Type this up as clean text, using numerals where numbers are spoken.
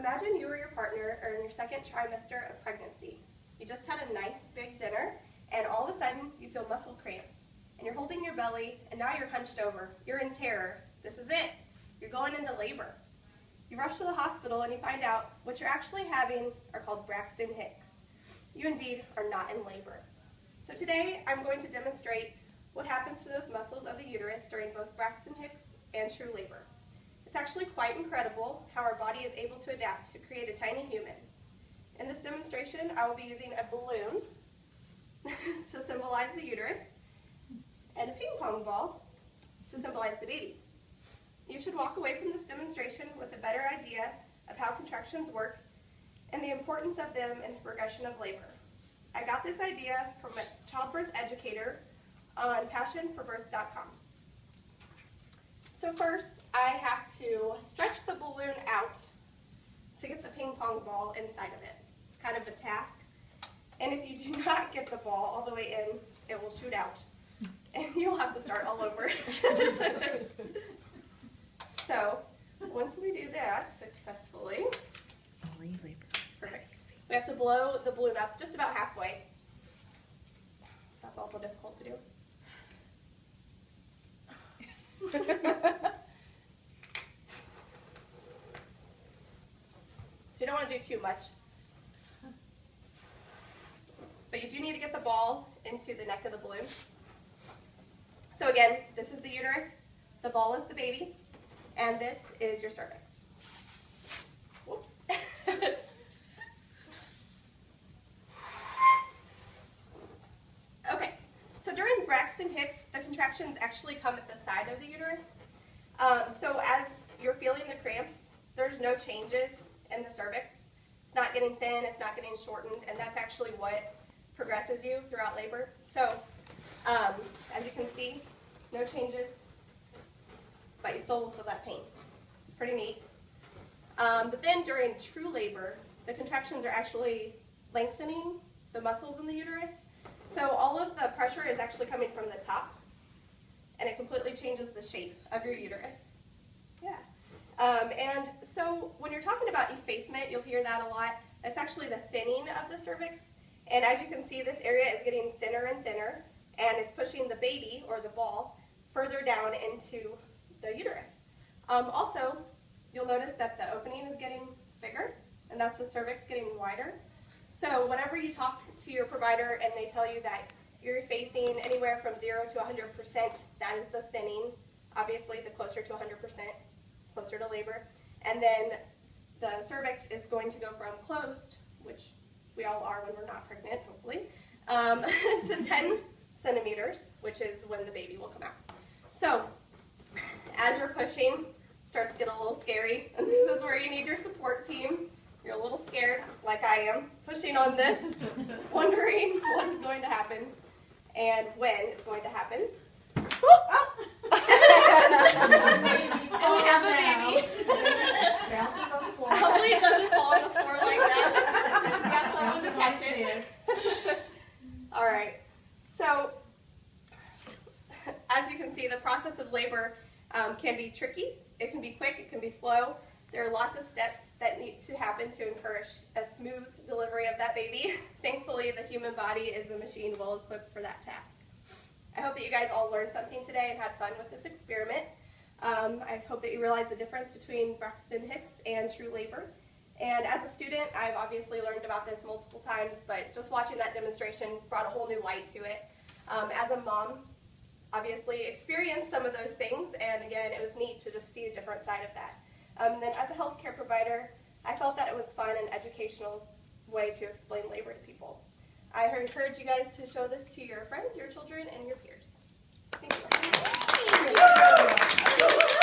Imagine you or your partner are in your second trimester of pregnancy. You just had a nice big dinner, and all of a sudden you feel muscle cramps. And you're holding your belly, and now you're hunched over. You're in terror. This is it. You're going into labor. You rush to the hospital and you find out what you're actually having are called Braxton Hicks. You indeed are not in labor. So today I'm going to demonstrate what happens to those muscles of the uterus during both Braxton Hicks and true labor. It's actually quite incredible how our body is able to adapt to create a tiny human. In this demonstration, I will be using a balloon to symbolize the uterus and a ping pong ball to symbolize the baby. You should walk away from this demonstration with a better idea of how contractions work and the importance of them in the progression of labor. I got this idea from a childbirth educator on passionforbirth.com. So first, I have to stretch the balloon out to get the ping pong ball inside of it. It's kind of a task. And if you do not get the ball all the way in, it will shoot out. And you'll have to start all over. So once we do that successfully, perfect. We have to blow the balloon up just about halfway. That's also difficult to do. So you don't want to do too much. But you do need to get the ball into the neck of the balloon. So again, this is the uterus, the ball is the baby, and this is your cervix. Okay, so during Braxton Hicks, the contractions actually come at the side of the uterus. So as you're feeling the cramps, there's no changes in the cervix. It's not getting thin, it's not getting shortened, and that's actually what progresses you throughout labor. So as you can see, no changes, but you still will feel that pain. It's pretty neat. But then during true labor, the contractions are actually lengthening the muscles in the uterus. So all of the pressure is actually coming from the top, and it completely changes the shape of your uterus. Yeah. And so when you're talking about effacement, you'll hear that a lot. That's actually the thinning of the cervix. And as you can see, this area is getting thinner and thinner, and it's pushing the baby, or the ball, further down into the uterus. Also, you'll notice that the opening is getting bigger, and that's the cervix getting wider. So whenever you talk to your provider and they tell you that you're facing anywhere from 0 to 100%, that is the thinning. Obviously, the closer to 100%, closer to labor. And then the cervix is going to go from closed, which we all are when we're not pregnant, hopefully, to 10 centimeters, which is when the baby will come out. So as you're pushing, it starts to get a little scary, and this is where you need your support team. You're a little scared, like I am, pushing on this, wondering what is going to happen and when it's going to happen. And we have a baby. Bounces on the floor. Hopefully it doesn't fall on the floor like that. We have someone to catch it. All right. So, as you can see, the process of labor can be tricky. It can be quick. It can be slow. There are lots of steps that need to happen to encourage a smooth delivery of that baby. Thankfully, the human body is a machine well equipped for that task. I hope that you guys all learned something today and had fun with this experiment. I hope that you realize the difference between Braxton Hicks and true labor. And as a student, I've obviously learned about this multiple times, but just watching that demonstration brought a whole new light to it. As a mom, obviously experienced some of those things, and again, it was neat to just see a different side of that. And then as a healthcare provider, I felt that it was fun and educational way to explain labor to people. I encourage you guys to show this to your friends, your children, and your peers. Thank you.